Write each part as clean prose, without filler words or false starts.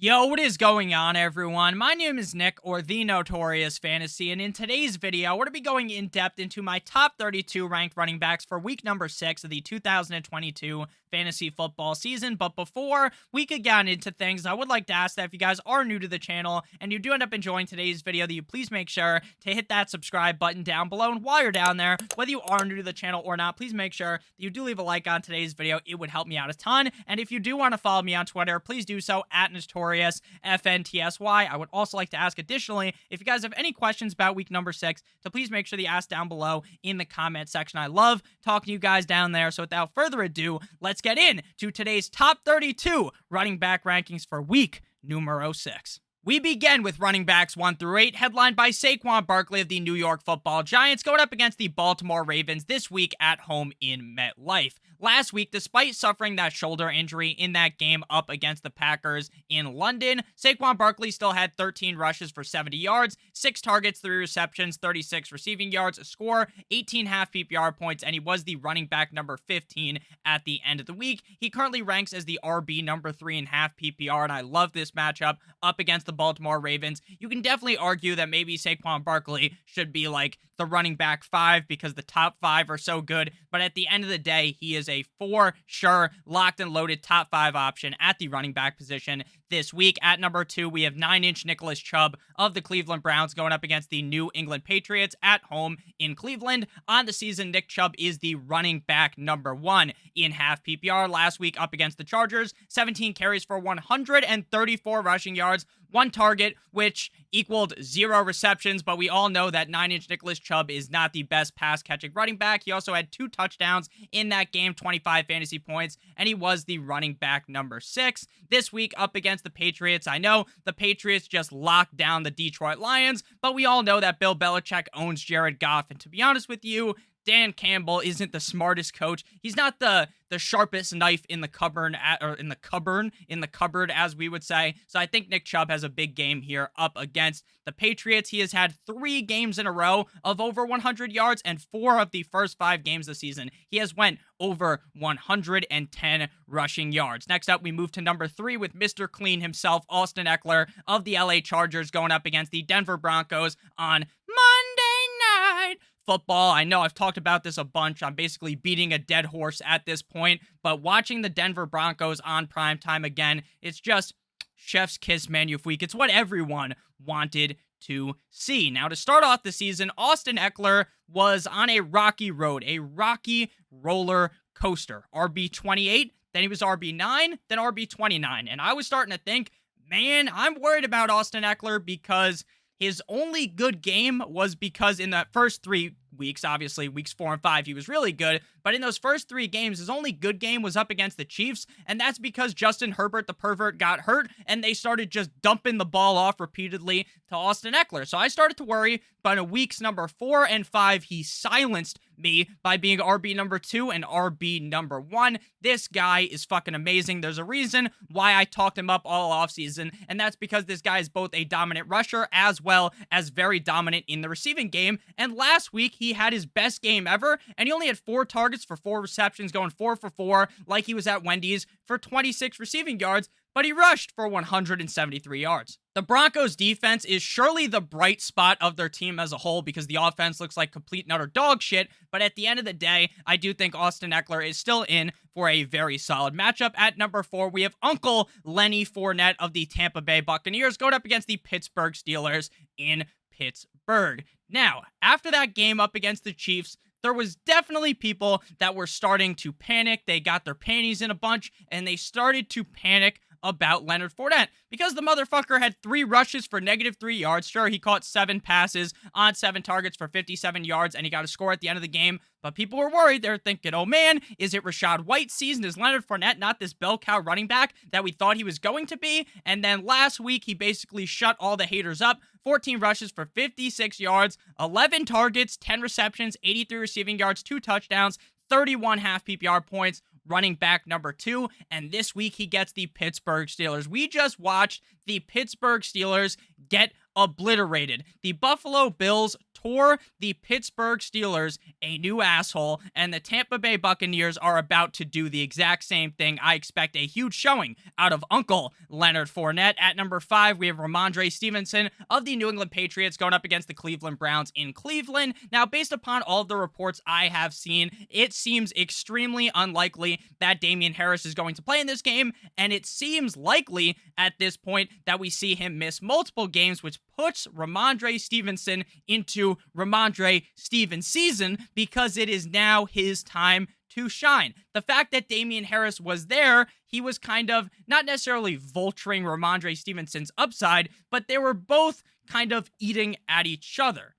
Yo, what is going on, everyone? My name is Nick, or The Notorious Fantasy, and in today's video, we're going to be going in depth into my top 32 ranked running backs for week number 6 of the 2022 fantasy football season. But before we could get into things, I would like to ask that if you guys are new to the channel and you do end up enjoying today's video, that you please make sure to hit that subscribe button down below. And while you're down there, whether you are new to the channel or not, please make sure that you do leave a like on today's video. It would help me out a ton. And if you do want to follow me on Twitter, please do so at Notorious FNTSY. I would also like to ask additionally, if you guys have any questions about week number 6, to please make sure that you ask down below in the comment section. I love talking to you guys down there. So without further ado, let's get in to today's top 32 running back rankings for week numero 6. We begin with running backs 1 through 8, headlined by Saquon Barkley of the New York Football Giants, going up against the Baltimore Ravens this week at home in MetLife. Last week, despite suffering that shoulder injury in that game up against the Packers in London, Saquon Barkley still had 13 rushes for 70 yards, 6 targets, 3 receptions, 36 receiving yards, a score, 18 half PPR points, and he was the running back number 15 at the end of the week. He currently ranks as the RB number 3 in half PPR, and I love this matchup up against the Baltimore Ravens. You can definitely argue that maybe Saquon Barkley should be like the running back 5 because the top 5 are so good, but at the end of the day, he is a for sure locked and loaded top 5 option at the running back position this week. At number 2, we have 9-inch Nicholas Chubb of the Cleveland Browns going up against the New England Patriots at home in Cleveland. On the season, Nick Chubb is the running back number 1 in half PPR. Last week up against the Chargers, 17 carries for 134 rushing yards, 1 target, which equaled 0 receptions, but we all know that 9-inch Nicholas Chubb is not the best pass-catching running back. He also had 2 touchdowns in that game, 25 fantasy points, and he was the running back number 6. This week up against the Patriots, I know the Patriots just locked down the Detroit Lions, but we all know that Bill Belichick owns Jared Goff, and to be honest with you, Dan Campbell isn't the smartest coach. He's not the sharpest knife in the cupboard, in the cupboard, as we would say. So I think Nick Chubb has a big game here up against the Patriots. He has had 3 games in a row of over 100 yards, and 4 of the first 5 games this season, he has went over 110 rushing yards. Next up, we move to number 3 with Mr. Clean himself, Austin Eckler of the LA Chargers, going up against the Denver Broncos on Monday Night Football. I know I've talked about this a bunch. I'm basically beating a dead horse at this point, but watching the Denver Broncos on primetime again, it's just chef's kiss menu week. It's what everyone wanted to see. Now, to start off the season, Austin Eckler was on a rocky road, a rocky roller coaster. RB28, then he was RB9, then RB29, and I was starting to think, man, I'm worried about Austin Eckler because his only good game was because in the first 3 weeks, obviously weeks 4 and 5, he was really good. But in those first 3 games, his only good game was up against the Chiefs. And that's because Justin Herbert, the pervert, got hurt. And they started just dumping the ball off repeatedly to Austin Eckler. So I started to worry. But in weeks number 4 and 5, he silenced me by being RB number 2 and RB number 1. This guy is fucking amazing. There's a reason why I talked him up all offseason, and that's because this guy is both a dominant rusher as well as very dominant in the receiving game. And last week, he had his best game ever, and he only had 4 targets for 4 receptions, going 4 for 4 like he was at Wendy's for 26 receiving yards, but he rushed for 173 yards. The Broncos defense is surely the bright spot of their team as a whole because the offense looks like complete and utter dog shit, but at the end of the day, I do think Austin Eckler is still in for a very solid matchup. At number 4, we have Uncle Lenny Fournette of the Tampa Bay Buccaneers going up against the Pittsburgh Steelers in Pittsburgh. Now, after that game up against the Chiefs, there was definitely people that were starting to panic. They got their panties in a bunch, and they started to panic about Leonard Fournette because the motherfucker had 3 rushes for -3 yards. Sure, he caught 7 passes on 7 targets for 57 yards, and he got a score at the end of the game. But people were worried. They're thinking, oh man, is it Rachaad White's season? Is Leonard Fournette not this bell cow running back that we thought he was going to be? And then last week, he basically shut all the haters up. 14 rushes for 56 yards, 11 targets, 10 receptions, 83 receiving yards, 2 touchdowns, 31 half PPR points, running back number 2, and this week he gets the Pittsburgh Steelers. We just watched the Pittsburgh Steelers get obliterated. The Buffalo Bills tore the Pittsburgh Steelers a new asshole, and the Tampa Bay Buccaneers are about to do the exact same thing. I expect a huge showing out of Uncle Leonard Fournette. At number 5, we have Ramondre Stevenson of the New England Patriots going up against the Cleveland Browns in Cleveland. Now, based upon all of the reports I have seen, it seems extremely unlikely that Damian Harris is going to play in this game, and it seems likely at this point that we see him miss multiple games, which puts Ramondre Stevenson into Ramondre Steven season, because it is now his time to shine. The fact that Damian Harris was there, he was kind of not necessarily vulturing Ramondre Stevenson's upside, but they were both kind of eating at each other.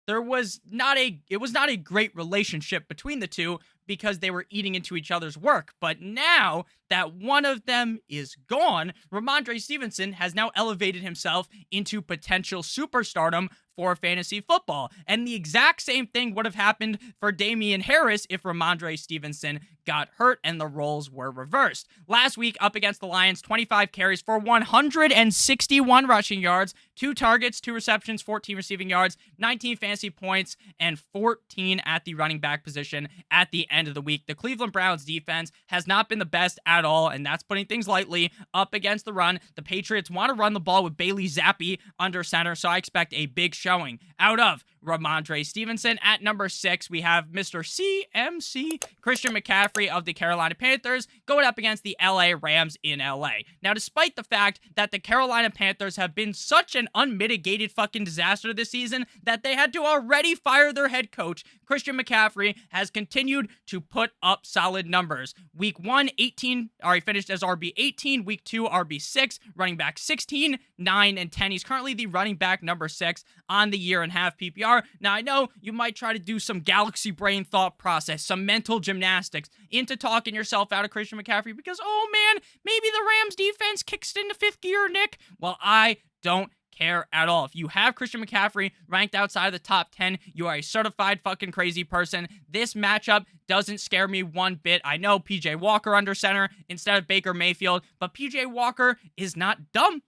It was not a great relationship between the two, because they were eating into each other's work. But now that one of them is gone, Ramondre Stevenson has now elevated himself into potential superstardom for fantasy football. And the exact same thing would have happened for Damian Harris if Ramondre Stevenson got hurt and the roles were reversed. Last week, up against the Lions, 25 carries for 161 rushing yards, 2 targets, 2 receptions, 14 receiving yards, 19 fantasy points, and 14 at the running back position at the end of the week. The Cleveland Browns defense has not been the best at all, and that's putting things lightly up against the run. The Patriots want to run the ball with Bailey Zappi under center, so I expect a big showing out of Ramondre Stevenson. At number 6, we have Mr. CMC, Christian McCaffrey of the Carolina Panthers, going up against the LA Rams in LA. Now, despite the fact that the Carolina Panthers have been such an unmitigated fucking disaster this season that they had to already fire their head coach, Christian McCaffrey has continued to put up solid numbers. Week 1, he finished as RB 18. Week 2, RB 6, running back 16, 9, and 10. He's currently the running back number 6 on the year and half PPR. Now, I know you might try to do some galaxy brain thought process, some mental gymnastics into talking yourself out of Christian McCaffrey because, oh man, maybe the Rams defense kicks into 5th gear, Nick. Well, I don't care at all. If you have Christian McCaffrey ranked outside of the top 10, you are a certified fucking crazy person. This matchup doesn't scare me one bit. I know PJ Walker under center instead of Baker Mayfield, but PJ Walker is not dumb.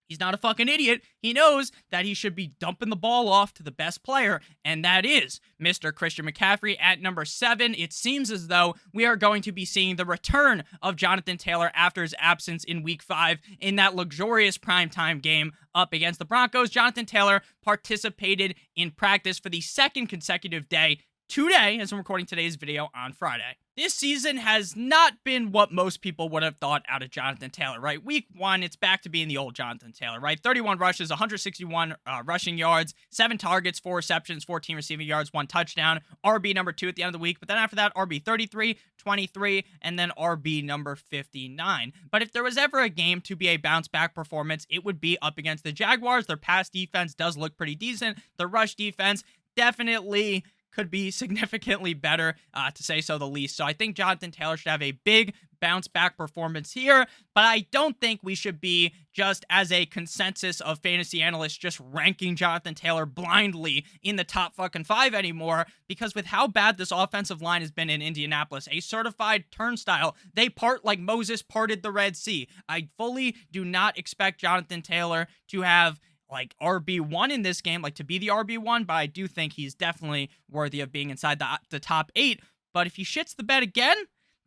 He's not a fucking idiot. He knows that he should be dumping the ball off to the best player, and that is Mr. Christian McCaffrey. At number 7, it seems as though we are going to be seeing the return of Jonathan Taylor after his absence in Week 5 in that luxurious primetime game up against the Broncos. Jonathan Taylor participated in practice for the 2nd consecutive day today, as I'm recording today's video on Friday. This season has not been what most people would have thought out of Jonathan Taylor, right? Week 1, it's back to being the old Jonathan Taylor, right? 31 rushes, 161 rushing yards, 7 targets, 4 receptions, 14 receiving yards, 1 touchdown, RB number 2 at the end of the week. But then after that, RB 33, 23, and then RB number 59. But if there was ever a game to be a bounce-back performance, it would be up against the Jaguars. Their pass defense does look pretty decent. The rush defense definitely could be significantly better, to say so the least. So I think Jonathan Taylor should have a big bounce-back performance here, but I don't think we should be, just as a consensus of fantasy analysts, just ranking Jonathan Taylor blindly in the top fucking 5 anymore, because with how bad this offensive line has been in Indianapolis, a certified turnstile, they part like Moses parted the Red Sea. I fully do not expect Jonathan Taylor to have like RB1 in this game, like to be the RB1, but I do think he's definitely worthy of being inside the top 8. But if he shits the bed again,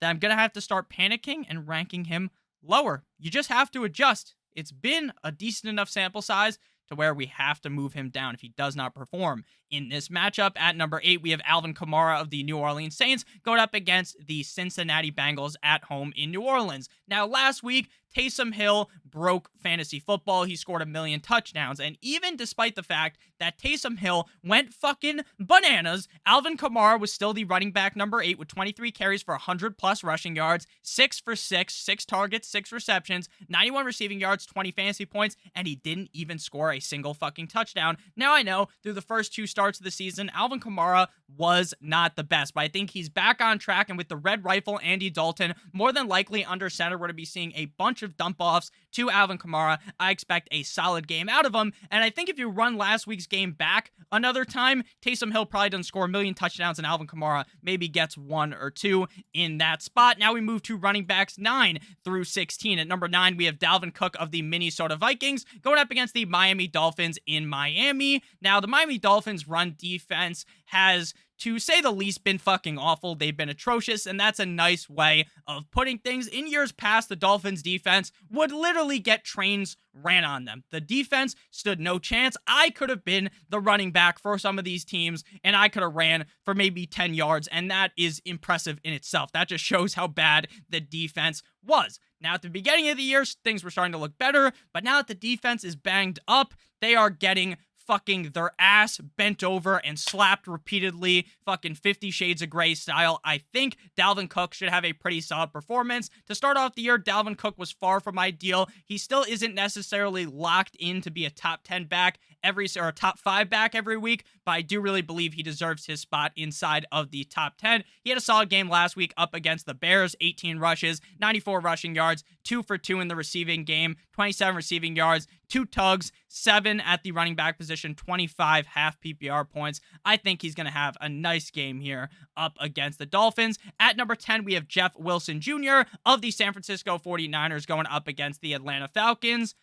then I'm going to have to start panicking and ranking him lower. You just have to adjust. It's been a decent enough sample size to where we have to move him down if he does not perform in this matchup. At number 8, we have Alvin Kamara of the New Orleans Saints going up against the Cincinnati Bengals at home in New Orleans. Now, last week, Taysom Hill broke fantasy football. He scored 1 million touchdowns. And even despite the fact that Taysom Hill went fucking bananas, Alvin Kamara was still the running back number 8 with 23 carries for 100+ rushing yards, 6 for 6, 6 targets, 6 receptions, 91 receiving yards, 20 fantasy points, and he didn't even score a single fucking touchdown. Now, I know through the first 2 starts of the season, Alvin Kamara was not the best, but I think he's back on track, and with the Red Rifle, Andy Dalton, more than likely under center, we're going to be seeing a bunch of dump-offs to Alvin Kamara. I expect a solid game out of him, and I think if you run last week's game back another time, Taysom Hill probably doesn't score 1 million touchdowns, and Alvin Kamara maybe gets 1 or 2 in that spot. Now we move to running backs 9 through 16. At number 9, we have Dalvin Cook of the Minnesota Vikings going up against the Miami Dolphins in Miami. Now, the Miami Dolphins run defense has, to say the least, been fucking awful. They've been atrocious, and that's a nice way of putting things. In years past, the Dolphins defense would literally get trains ran on them. The defense stood no chance. I could have been the running back for some of these teams, and I could have ran for maybe 10 yards, and that is impressive in itself. That just shows how bad the defense was. Now, at the beginning of the year, things were starting to look better, but now that the defense is banged up, they are getting fucking their ass bent over and slapped repeatedly, fucking 50 Shades of Grey style. I think Dalvin Cook should have a pretty solid performance. To start off the year, Dalvin Cook was far from ideal. He still isn't necessarily locked in to be a top 10 back or a top 5 back every week, but I do really believe he deserves his spot inside of the top 10. He had a solid game last week up against the Bears, 18 rushes, 94 rushing yards, 2 for 2 in the receiving game, 27 receiving yards, 2 tugs, 7 at the running back position, 25 half PPR points. I think he's going to have a nice game here up against the Dolphins. At number 10, we have Jeff Wilson Jr. of the San Francisco 49ers going up against the Atlanta Falcons.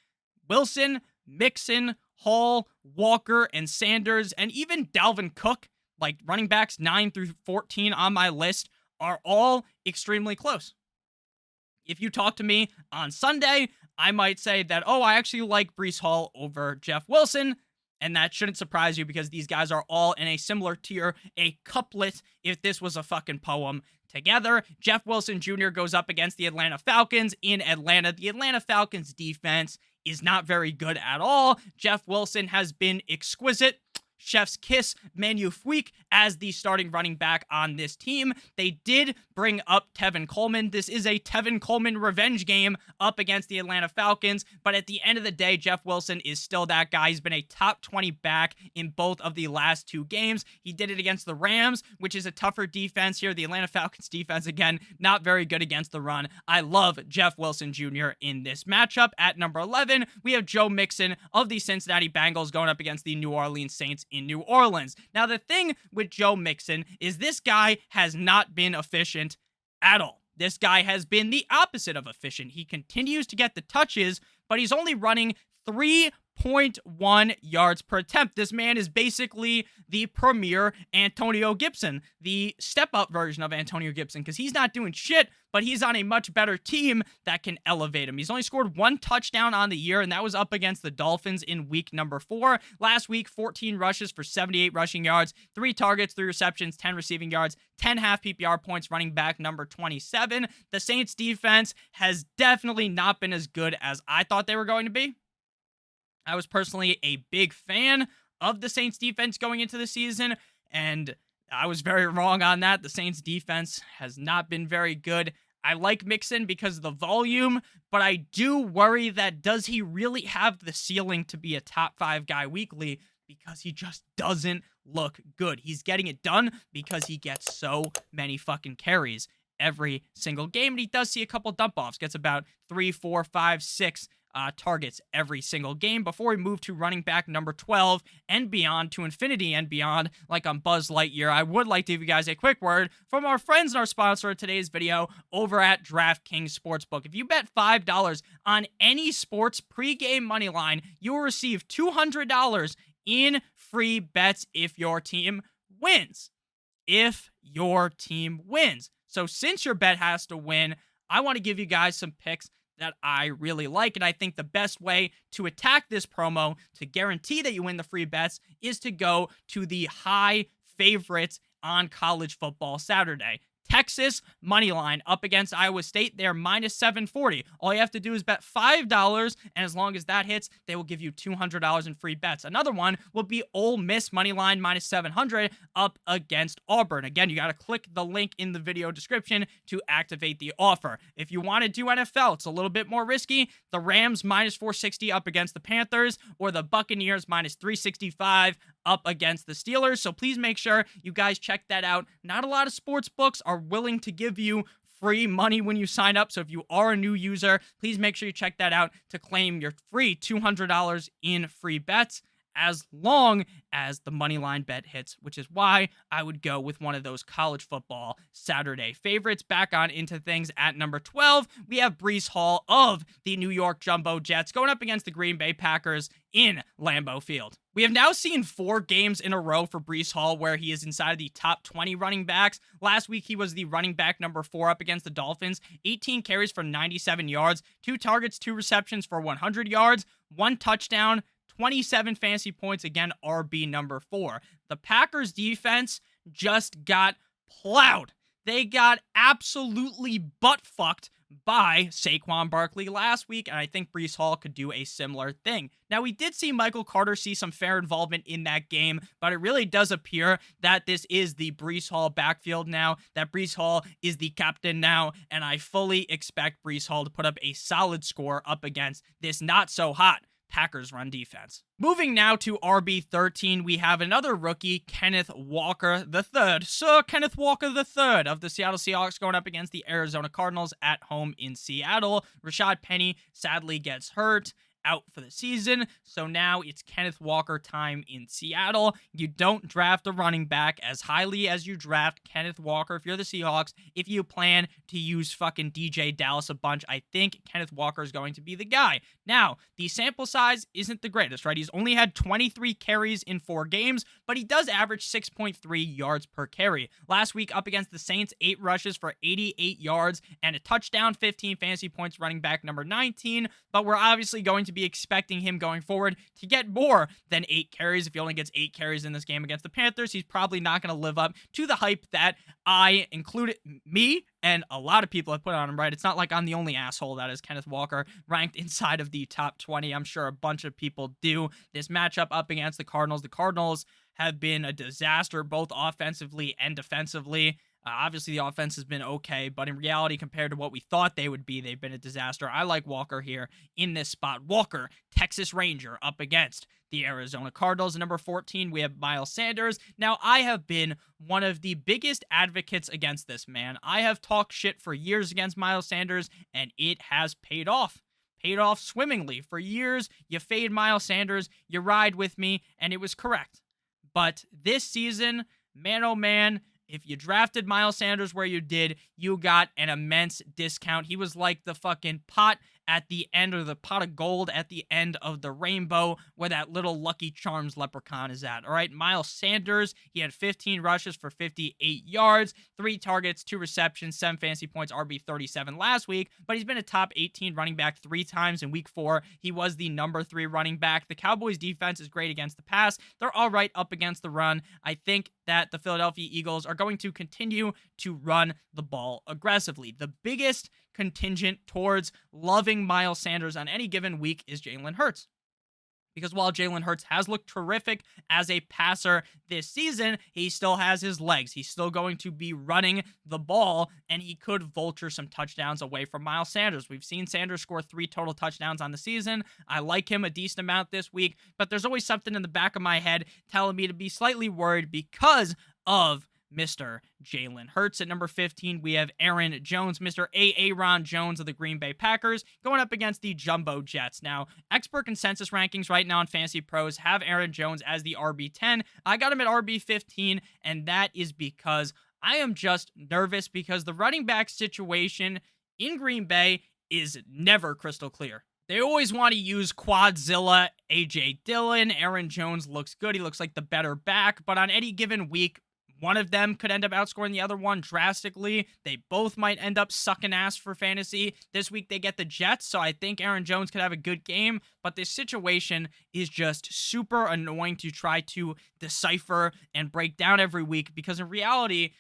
Wilson, Mixon, Hall, Walker, and Sanders, and even Dalvin Cook, like running backs 9 through 14 on my list, are all extremely close. If you talk to me on Sunday, I might say that, oh, I actually like Breece Hall over Jeff Wilson, and that shouldn't surprise you because these guys are all in a similar tier, a couplet, if this was a fucking poem, together. Jeff Wilson Jr. goes up against the Atlanta Falcons in Atlanta. The Atlanta Falcons defense is not very good at all. Jeff Wilson has been exquisite. Chef's kiss, magnifique, as the starting running back on this team. They did bring up Tevin Coleman. This is a Tevin Coleman revenge game up against the Atlanta Falcons, but at the end of the day, Jeff Wilson is still that guy. He's been a top 20 back in both of the last 2 games. He did it against the Rams, which is a tougher defense here. The Atlanta Falcons defense, again, not very good against the run. I love Jeff Wilson Jr. in this matchup. At number 11, we have Joe Mixon of the Cincinnati Bengals going up against the New Orleans Saints in New Orleans. Now, the thing with Joe Mixon is this guy has not been efficient at all. This guy has been the opposite of efficient. He continues to get the touches, but he's only running 3.1 yards per attempt. This man is basically the premier Antonio Gibson, the step-up version of Antonio Gibson, because he's not doing shit, but he's on a much better team that can elevate him. He's only scored 1 touchdown on the year, and that was up against the Dolphins in week number 4. Last week, 14 rushes for 78 rushing yards, 3 targets, 3 receptions, 10 receiving yards, 10 half PPR points, running back number 27. The Saints defense has definitely not been as good as I thought they were going to be. I was personally a big fan of the Saints defense going into the season, and I was very wrong on that. The Saints defense has not been very good. I like Mixon because of the volume, but I do worry that does he really have the ceiling to be a top 5 guy weekly, because he just doesn't look good. He's getting it done because he gets so many fucking carries every single game, and he does see a couple dump-offs, gets about 3, 4, 5, 6 targets every single game before we move to running back number 12 and beyond, to infinity and beyond, like on Buzz Lightyear. I would like to give you guys a quick word from our friends and our sponsor of today's video over at DraftKings Sportsbook. If you bet $5 on any sports pregame money line, you will receive $200 in free bets if your team wins. If your team wins. So since your bet has to win, I want to give you guys some picks that I really like, and I think the best way to attack this promo to guarantee that you win the free bets is to go to the high favorites on college football Saturday. Texas money line up against Iowa State. They're minus 740. All you have to do is bet $5, and as long as that hits, they will give you $200 in free bets. Another one will be Ole Miss money line minus 700 up against Auburn. Again, you got to click the link in the video description to activate the offer. If you want to do NFL, it's a little bit more risky. The Rams minus 460 up against the Panthers, or the Buccaneers minus 365 up against the Steelers. So please make sure you guys check that out. Not a lot of sports books are willing to give you free money when you sign up. So if you are a new user, please make sure you check that out to claim your free $200 in free bets. as long as the money line bet hits, which is why I would go with one of those college football Saturday favorites. Back on into things at number 12, we have Breece Hall of the New York Jumbo Jets going up against the Green Bay Packers in Lambeau Field. We have now seen 4 games in a row for Breece Hall where he is inside of the top 20 running backs. Last week, he was the running back number 4 up against the Dolphins. 18 carries for 97 yards, 2 targets, 2 receptions for 100 yards, 1 touchdown, 27 fantasy points, again, RB number 4. The Packers defense just got plowed. They got absolutely butt-fucked by Saquon Barkley last week, and I think Breece Hall could do a similar thing. Now, we did see Michael Carter see some fair involvement in that game, but it really does appear that this is the Breece Hall backfield now, that Breece Hall is the captain now, and I fully expect Breece Hall to put up a solid score up against this not-so-hot Packers run defense. Moving now to RB13, we have another rookie, Kenneth Walker III. Sir Kenneth Walker III of the Seattle Seahawks going up against the Arizona Cardinals at home in Seattle. Rashad Penny sadly gets hurt, out for the season, so now it's Kenneth Walker time in Seattle. You don't draft a running back as highly as you draft Kenneth Walker if you're the Seahawks. If you plan to use fucking DJ Dallas a bunch, I think Kenneth Walker is going to be the guy. Now, the sample size isn't the greatest, right? He's only had 23 carries in 4 games, but he does average 6.3 yards per carry. Last week up against the Saints, 8 rushes for 88 yards and a touchdown, 15 fantasy points, running back number 19, but we're obviously going to be expecting him going forward to get more than 8 carries. If he only gets 8 carries in this game against the Panthers, he's probably not going to live up to the hype that I included, me and a lot of people have put on him, right? It's not like I'm the only asshole that is Kenneth Walker ranked inside of the top 20. I'm sure a bunch of people do. This matchup up against the Cardinals have been a disaster both offensively and defensively. Obviously, the offense has been okay, but in reality, compared to what we thought they would be, they've been a disaster. I like Walker here in this spot. Walker, Texas Ranger, up against the Arizona Cardinals. Number 14, we have Miles Sanders. Now, I have been one of the biggest advocates against this man. I have talked shit for years against Miles Sanders, and it has paid off. Paid off swimmingly. For years, you fade Miles Sanders, you ride with me, and it was correct. But this season, man oh man, if you drafted Miles Sanders where you did, you got an immense discount. He was like the fucking pot at the end, or the pot of gold at the end of the rainbow where that little Lucky Charms leprechaun is at. All right, Miles Sanders, he had 15 rushes for 58 yards, 3 targets, 2 receptions, 7 fantasy points, RB37 last week, but he's been a top 18 running back 3 times in week 4. He was the number 3 running back. The Cowboys defense is great against the pass. They're all right up against the run. I think that the Philadelphia Eagles are going to continue to run the ball aggressively. The biggest contingent towards loving Miles Sanders on any given week is Jalen Hurts. Because while Jalen Hurts has looked terrific as a passer this season, he still has his legs. He's still going to be running the ball, and he could vulture some touchdowns away from Miles Sanders. We've seen Sanders score 3 total touchdowns on the season. I like him a decent amount this week, but there's always something in the back of my head telling me to be slightly worried because of Mr. Jalen Hurts. At number 15, we have Aaron Jones, Mr. Aaron Jones of the Green Bay Packers, going up against the Jumbo Jets. Now, expert consensus rankings right now on Fantasy Pros have Aaron Jones as the RB10. I got him at RB15, and that is because I am just nervous because the running back situation in Green Bay is never crystal clear. They always want to use Quadzilla, A.J. Dillon. Aaron Jones looks good. He looks like the better back, but on any given week, one of them could end up outscoring the other one drastically. They both might end up sucking ass for fantasy. This week they get the Jets, so I think Aaron Jones could have a good game, but this situation is just super annoying to try to decipher and break down every week because in reality,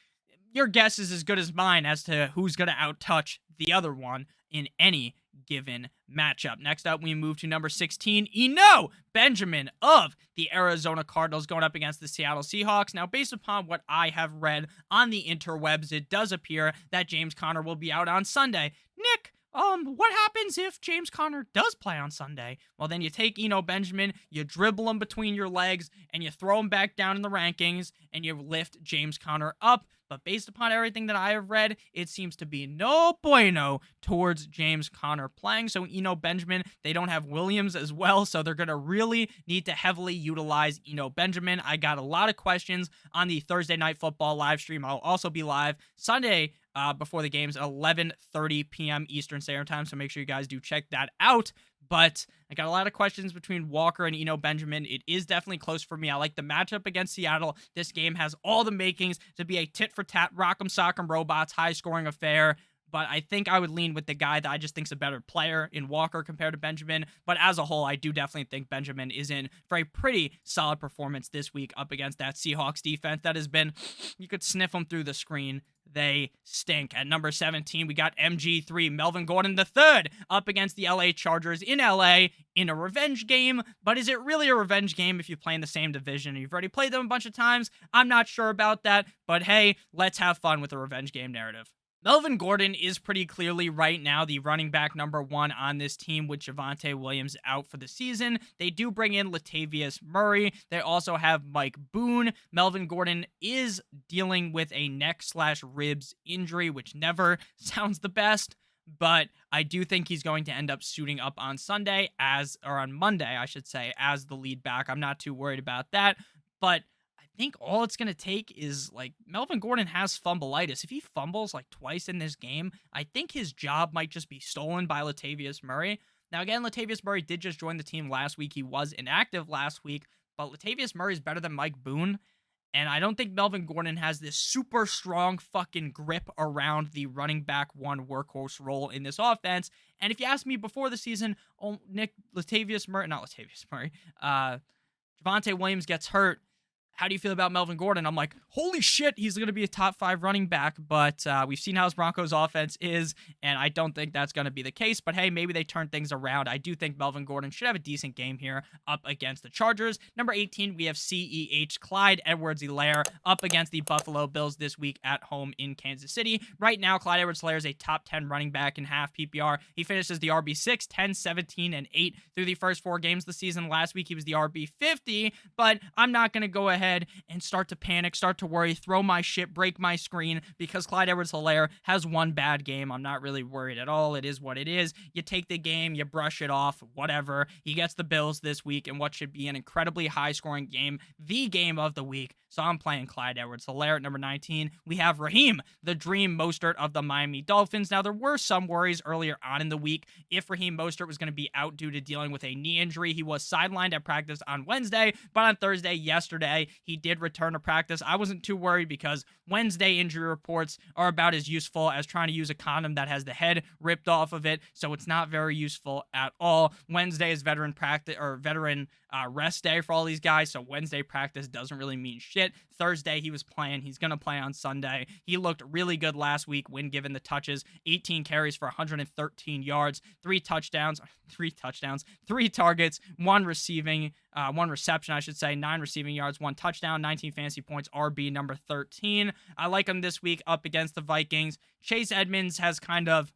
your guess is as good as mine as to who's going to outtouch the other one in any given matchup. Next up, we move to number 16, Eno Benjamin of the Arizona Cardinals going up against the Seattle Seahawks. Now, based upon what I have read on the interwebs, it does appear that James Conner will be out on Sunday. Nick, What happens if James Conner does play on Sunday? Well, then you take Eno Benjamin, you dribble him between your legs, and you throw him back down in the rankings, and you lift James Conner up. But based upon everything that I have read, it seems to be no bueno towards James Conner playing. So Eno Benjamin, they don't have Williams as well, so they're going to really need to heavily utilize Eno Benjamin. I got a lot of questions on the Thursday Night Football live stream. I'll also be live Sunday before the games at 11:30 p.m. Eastern Standard Time, so make sure you guys do check that out. But I got a lot of questions between Walker and Eno Benjamin. It is definitely close for me. I like the matchup against Seattle. This game has all the makings to be a tit-for-tat, rock'em sock'em robots, high-scoring affair. But I think I would lean with the guy that I just think's a better player in Walker compared to Benjamin. But as a whole, I do definitely think Benjamin is in for a pretty solid performance this week up against that Seahawks defense that has been, you could sniff them through the screen. They stink. At number 17, we got MG3, Melvin Gordon III, up against the LA Chargers in LA in a revenge game. But is it really a revenge game if you play in the same division? You've already played them a bunch of times. I'm not sure about that. But hey, let's have fun with the revenge game narrative. Melvin Gordon is pretty clearly right now the running back number 1 on this team with Javonte Williams out for the season. They do bring in Latavius Murray. They also have Mike Boone. Melvin Gordon is dealing with a neck/ribs injury, which never sounds the best. But I do think he's going to end up suiting up on on Monday, I should say, as the lead back. I'm not too worried about that. But I think all it's going to take is, like, Melvin Gordon has fumbleitis. If he fumbles, like, twice in this game, I think his job might just be stolen by Latavius Murray. Now, again, Latavius Murray did just join the team last week. He was inactive last week, but Latavius Murray is better than Mike Boone. And I don't think Melvin Gordon has this super strong fucking grip around the running back 1 workhorse role in this offense. And if you asked me before the season, Javonte Williams gets hurt, how do you feel about Melvin Gordon? I'm like, holy shit, he's going to be a top 5 running back. But we've seen how his Broncos offense is, and I don't think that's going to be the case. But hey, maybe they turn things around. I do think Melvin Gordon should have a decent game here up against the Chargers. Number 18, we have CEH Clyde Edwards-Helaire up against the Buffalo Bills this week at home in Kansas City. Right now, Clyde Edwards-Helaire is a top 10 running back in half PPR. He finishes the RB6, 10, 17, and 8 through the first 4 games of the season. Last week, he was the RB50, but I'm not going to go ahead and start to panic, start to worry, throw my shit, break my screen because Clyde Edwards-Helaire has one bad game. I'm not really worried at all. It is what it is. You take the game, you brush it off, whatever. He gets the Bills this week in what should be an incredibly high-scoring game, the game of the week. So I'm playing Clyde Edwards-Helaire at number 19. We have Raheem, the Dream Mostert of the Miami Dolphins. Now, there were some worries earlier on in the week if Raheem Mostert was going to be out due to dealing with a knee injury. He was sidelined at practice on Wednesday, but on Thursday, yesterday, he did return to practice. I wasn't too worried because Wednesday injury reports are about as useful as trying to use a condom that has the head ripped off of it, so it's not very useful at all. Wednesday is veteran practice or veteran rest day for all these guys, so Wednesday practice doesn't really mean shit. Thursday he was playing. He's going to play on Sunday. He looked really good last week when given the touches. 18 carries for 113 yards, 3 touchdowns, 3 targets, 1 reception, I should say, 9 receiving yards, 1 touchdown, 19 fantasy points, RB number 13. I like him this week up against the Vikings. Chase Edmonds has kind of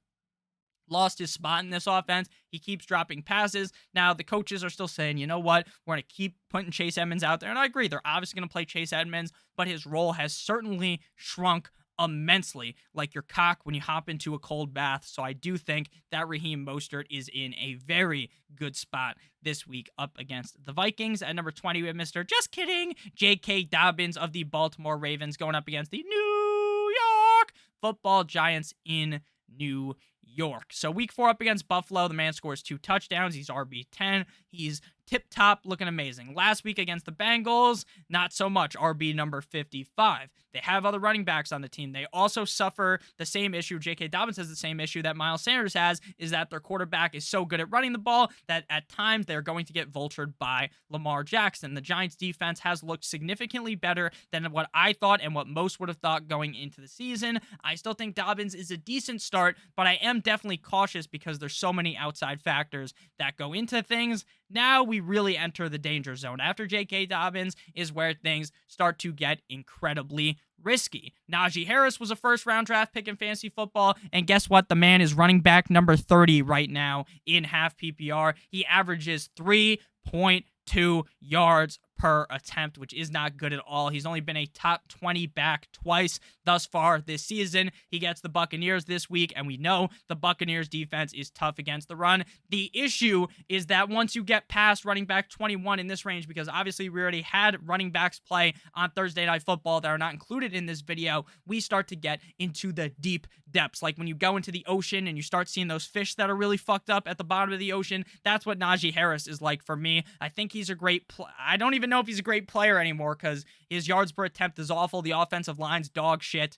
lost his spot in this offense. He keeps dropping passes. Now, the coaches are still saying, you know what, we're going to keep putting Chase Edmonds out there. And I agree, they're obviously going to play Chase Edmonds, but his role has certainly shrunk immensely, like your cock when you hop into a cold bath. So I do think that Raheem Mostert is in a very good spot this week up against the Vikings. At number 20, we have Mr. Just Kidding, J.K. Dobbins of the Baltimore Ravens going up against the New York Football Giants in New York. So week 4 up against Buffalo, the man scores 2 touchdowns. He's RB10. He's tip-top, looking amazing. Last week against the Bengals, not so much. RB number 55. They have other running backs on the team. They also suffer the same issue. J.K. Dobbins has the same issue that Miles Sanders has, is that their quarterback is so good at running the ball that at times they're going to get vultured by Lamar Jackson. The Giants defense has looked significantly better than what I thought and what most would have thought going into the season. I still think Dobbins is a decent start, but I am definitely cautious because there's so many outside factors that go into things. Now we really enter the danger zone. After J.K. Dobbins is where things start to get incredibly risky. Najee Harris was a first-round draft pick in fantasy football, and guess what? The man is running back number 30 right now in half PPR. He averages 3.2 yards per attempt, which is not good at all. He's only been a top 20 back twice thus far this season. He gets the Buccaneers this week, and we know the Buccaneers defense is tough against the run. The issue is that once you get past running back 21 in this range, because obviously we already had running backs play on Thursday Night Football that are not included in this video, we start to get into the deep depths. Like when you go into the ocean and you start seeing those fish that are really fucked up at the bottom of the ocean, that's what Najee Harris is like for me. I think he's a great I don't even know if he's a great player anymore because his yards per attempt is awful. The offensive line's dog shit.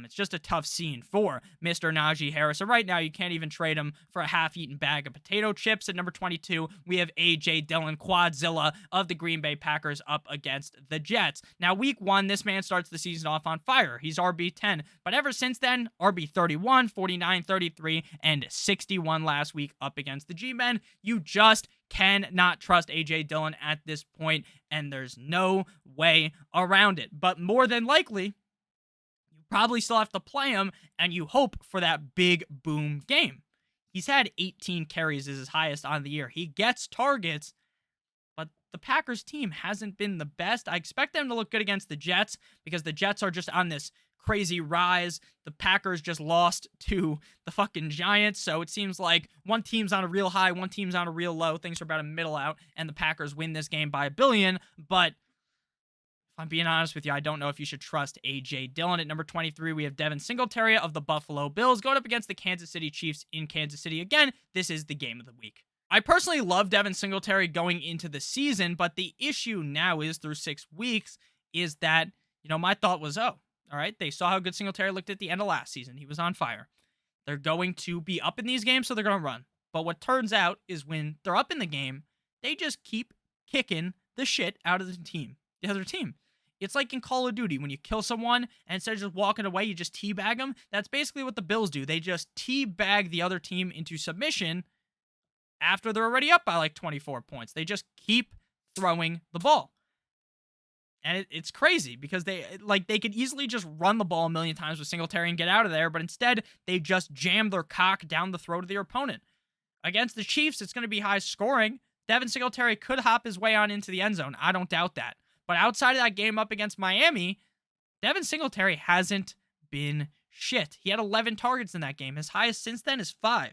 It's just a tough scene for Mr. Najee Harris. So right now, you can't even trade him for a half-eaten bag of potato chips. At number 22, we have A.J. Dillon, Quadzilla of the Green Bay Packers up against the Jets. Now, week 1, this man starts the season off on fire. He's RB10. But ever since then, RB31, 49, 33, and 61 last week up against the G-Men. You just cannot trust A.J. Dillon at this point, and there's no way around it. But more than likely, probably still have to play him, and you hope for that big boom game. He's had 18 carries as his highest on the year. He gets targets, but the Packers team hasn't been the best. I expect them to look good against the Jets because the Jets are just on this crazy rise. The Packers just lost to the fucking Giants, so it seems like one team's on a real high, one team's on a real low. Things are about to middle out, and the Packers win this game by 1 billion, but if I'm being honest with you, I don't know if you should trust A.J. Dillon. At number 23, we have Devin Singletary of the Buffalo Bills going up against the Kansas City Chiefs in Kansas City. Again, this is the game of the week. I personally love Devin Singletary going into the season, but the issue now is through 6 weeks is that, my thought was, all right, they saw how good Singletary looked at the end of last season. He was on fire. They're going to be up in these games, so they're going to run. But what turns out is when they're up in the game, they just keep kicking the shit out of the other team. It's like in Call of Duty, when you kill someone, and instead of just walking away, you just teabag them. That's basically what the Bills do. They just teabag the other team into submission after they're already up by like 24 points. They just keep throwing the ball. And it's crazy because they could easily just run the ball a million times with Singletary and get out of there, but instead, they just jam their cock down the throat of their opponent. Against the Chiefs, it's going to be high scoring. Devin Singletary could hop his way on into the end zone. I don't doubt that. But outside of that game up against Miami, Devin Singletary hasn't been shit. He had 11 targets in that game. His highest since then is 5.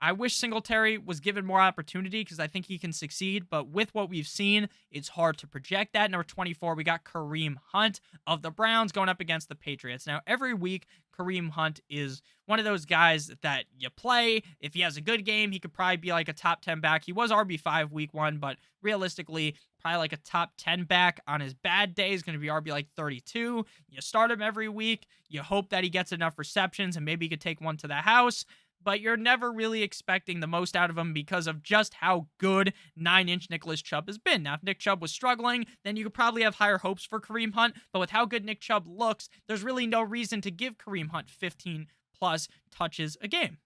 I wish Singletary was given more opportunity because I think he can succeed, but with what we've seen, it's hard to project that. Number 24, we got Kareem Hunt of the Browns going up against the Patriots. Now, every week, Kareem Hunt is one of those guys that you play. If he has a good game, he could probably be like a top 10 back. He was RB5 week 1, but realistically, probably like a top 10 back on his bad day is going to be RB like 32. You start him every week. You hope that he gets enough receptions and maybe he could take one to the house. But you're never really expecting the most out of him because of just how good 9-inch Nicholas Chubb has been. Now, if Nick Chubb was struggling, then you could probably have higher hopes for Kareem Hunt. But with how good Nick Chubb looks, there's really no reason to give Kareem Hunt 15-plus touches a game.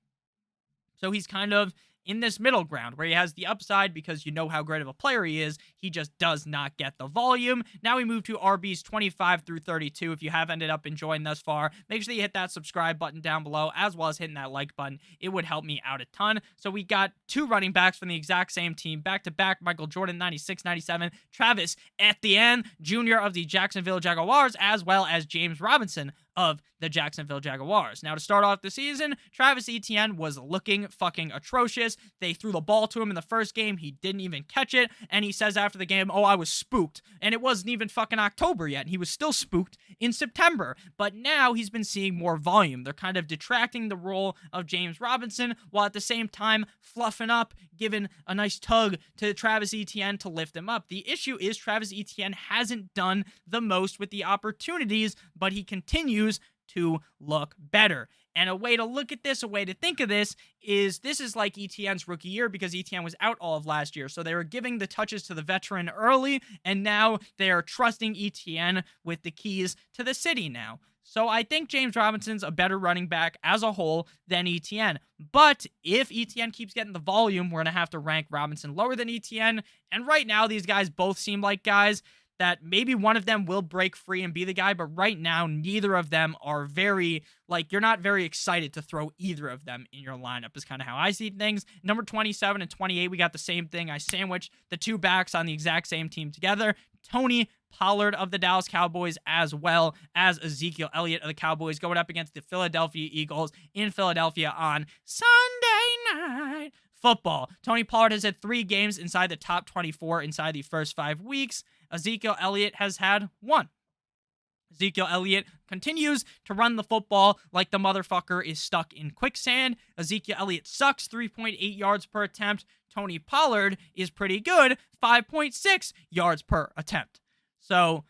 So he's kind of in this middle ground where he has the upside because you know how great of a player he is. He just does not get the volume. Now we move to RBs 25 through 32. If you have ended up enjoying thus far, make sure that you hit that subscribe button down below as well as hitting that like button. It would help me out a ton. So we got 2 running backs from the exact same team, back-to-back, Michael Jordan, 96, 97, Travis Etienne, Jr. of the Jacksonville Jaguars, as well as James Robinson of the Jacksonville Jaguars. Now, to start off the season, Travis Etienne was looking fucking atrocious. They threw the ball to him in the first game. He didn't even catch it, and he says after the game, I was spooked. And it wasn't even fucking October yet, and he was still spooked in September. But now he's been seeing more volume. They're kind of detracting the role of James Robinson, while at the same time fluffing up, giving a nice tug to Travis Etienne to lift him up. The issue is Travis Etienne hasn't done the most with the opportunities, but he continues to look better. And a way to look at this, a way to think of this is like Etienne's rookie year because Etienne was out all of last year. So they were giving the touches to the veteran early, and now they are trusting Etienne with the keys to the city now. So I think James Robinson's a better running back as a whole than Etienne. But if Etienne keeps getting the volume, we're going to have to rank Robinson lower than Etienne. And right now, these guys both seem like guys that maybe one of them will break free and be the guy, but right now, neither of them are very, like, you're not very excited to throw either of them in your lineup is kind of how I see things. Number 27 and 28, we got the same thing. I sandwiched the two backs on the exact same team together. Tony Pollard of the Dallas Cowboys, as well as Ezekiel Elliott of the Cowboys, going up against the Philadelphia Eagles in Philadelphia on Sunday Night Football. Tony Pollard has had 3 games inside the top 24 inside the first 5 weeks. Ezekiel Elliott has had 1. Ezekiel Elliott continues to run the football like the motherfucker is stuck in quicksand. Ezekiel Elliott sucks, 3.8 yards per attempt. Tony Pollard is pretty good, 5.6 yards per attempt. So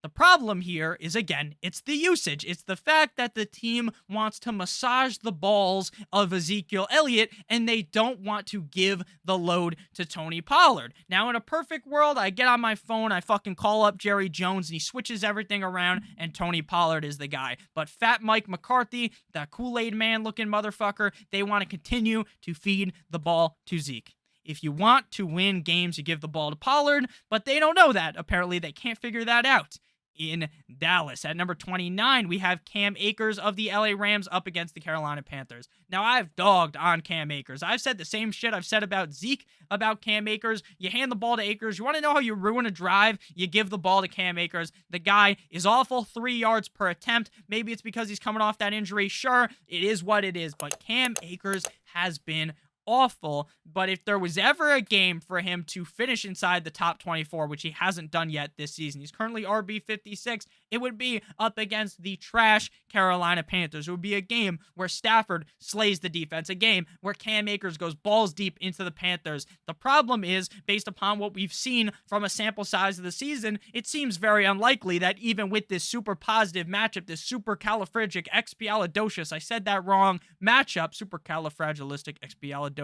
the problem here is, again, it's the usage. It's the fact that the team wants to massage the balls of Ezekiel Elliott and they don't want to give the load to Tony Pollard. Now, in a perfect world, I get on my phone, I fucking call up Jerry Jones and he switches everything around and Tony Pollard is the guy. But Fat Mike McCarthy, that Kool-Aid man looking motherfucker, they want to continue to feed the ball to Zeke. If you want to win games, you give the ball to Pollard, but they don't know that. Apparently, they can't figure that out in Dallas. At number 29, we have Cam Akers of the LA Rams up against the Carolina Panthers. Now, I've dogged on Cam Akers. I've said the same shit I've said about Zeke, about Cam Akers. You hand the ball to Akers. You want to know how you ruin a drive? You give the ball to Cam Akers. The guy is awful, 3 yards per attempt. Maybe it's because he's coming off that injury. Sure, it is what it is, but Cam Akers has been awful. But if there was ever a game for him to finish inside the top 24, which he hasn't done yet this season, he's currently RB 56, it would be up against the trash Carolina Panthers. It would be a game where Stafford slays the defense, a game where Cam Akers goes balls deep into the Panthers. The problem is, based upon what we've seen from a sample size of the season, it seems very unlikely that even with this super positive matchup, this supercalifragilisticexpialidocious, I said that wrong, matchup, supercalifragilisticexpialidocious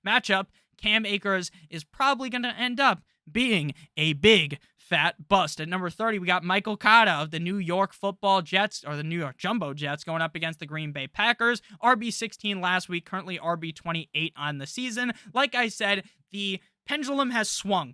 matchup, Cam Akers is probably going to end up being a big fat bust. At number 30, we got Michael Cotta of the New York Football Jets, or the New York Jumbo Jets, going up against the Green Bay Packers. RB16 last week, currently RB28 on the season. Like I said, the pendulum has swung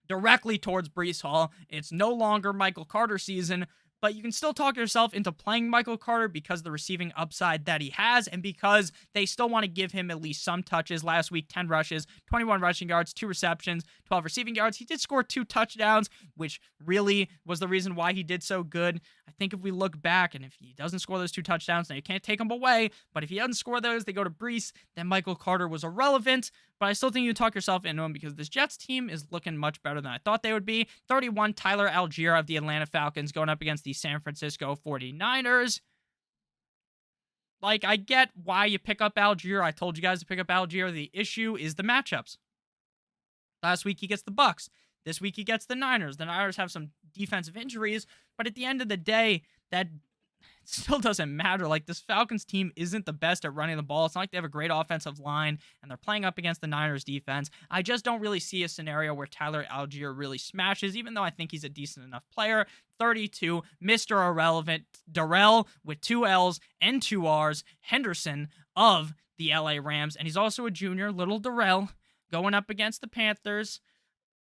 directly towards Breece Hall. It's no longer Michael Carter season, but you can still talk yourself into playing Michael Carter because of the receiving upside that he has and because they still want to give him at least some touches. Last week, 10 rushes, 21 rushing yards, 2 receptions, 12 receiving yards. He did score 2 touchdowns, which really was the reason why he did so good. I think if we look back and if he doesn't score those 2 touchdowns, now you can't take them away, but if he doesn't score those, they go to Breece, then Michael Carter was irrelevant. But I still think you talk yourself into him because this Jets team is looking much better than I thought they would be. 31, Tyler Algier of the Atlanta Falcons going up against the San Francisco 49ers. Like, I get why you pick up Algier. I told you guys to pick up Algier. The issue is the matchups. Last week he gets the Bucks. This week he gets the Niners. The Niners have some defensive injuries, but at the end of the day, that still doesn't matter. Like, this Falcons team isn't the best at running the ball. It's not like they have a great offensive line, and they're playing up against the Niners defense. I just don't really see a scenario where Tyler Algier really smashes, even though I think he's a decent enough player. 32, Mr. Irrelevant, Darrell with 2 L's and 2 R's, Henderson of the LA Rams, and he's also a junior, little Darrell, going up against the Panthers.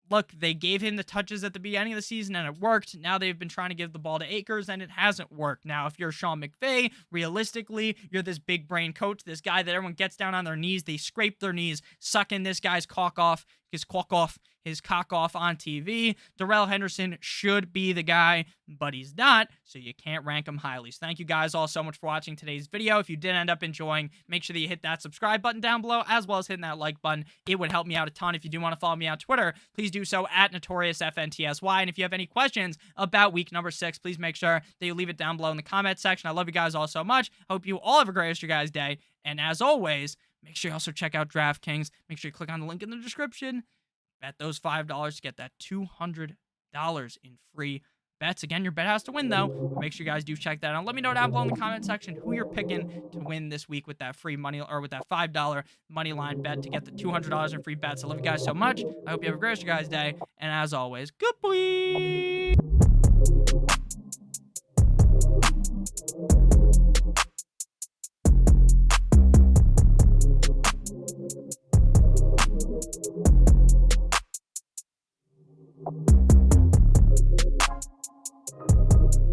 Look, they gave him the touches at the beginning of the season and it worked. Now they've been trying to give the ball to Akers and it hasn't worked. Now, if you're Sean McVay, realistically, you're this big brain coach, this guy that everyone gets down on their knees, they scrape their knees, sucking this guy's cock off on TV. Darrell Henderson should be the guy, but he's not, so you can't rank him highly. So thank you guys all so much for watching today's video. If you did end up enjoying, make sure that you hit that subscribe button down below, as well as hitting that like button. It would help me out a ton. If you do want to follow me on Twitter, please do so at NotoriousFNTSY. And if you have any questions about week number 6, please make sure that you leave it down below in the comment section. I love you guys all so much. Hope you all have a great rest of your guys' day. And as always, make sure you also check out DraftKings. Make sure you click on the link in the description. Bet those $5 to get that $200 in free bets. Again, your bet has to win, though. Make sure you guys do check that out. Let me know down below in the comment section who you're picking to win this week with that free money, or with that $5 money line bet to get the $200 in free bets. I love you guys so much. I hope you have a great rest of your guys' day. And as always, goodbye.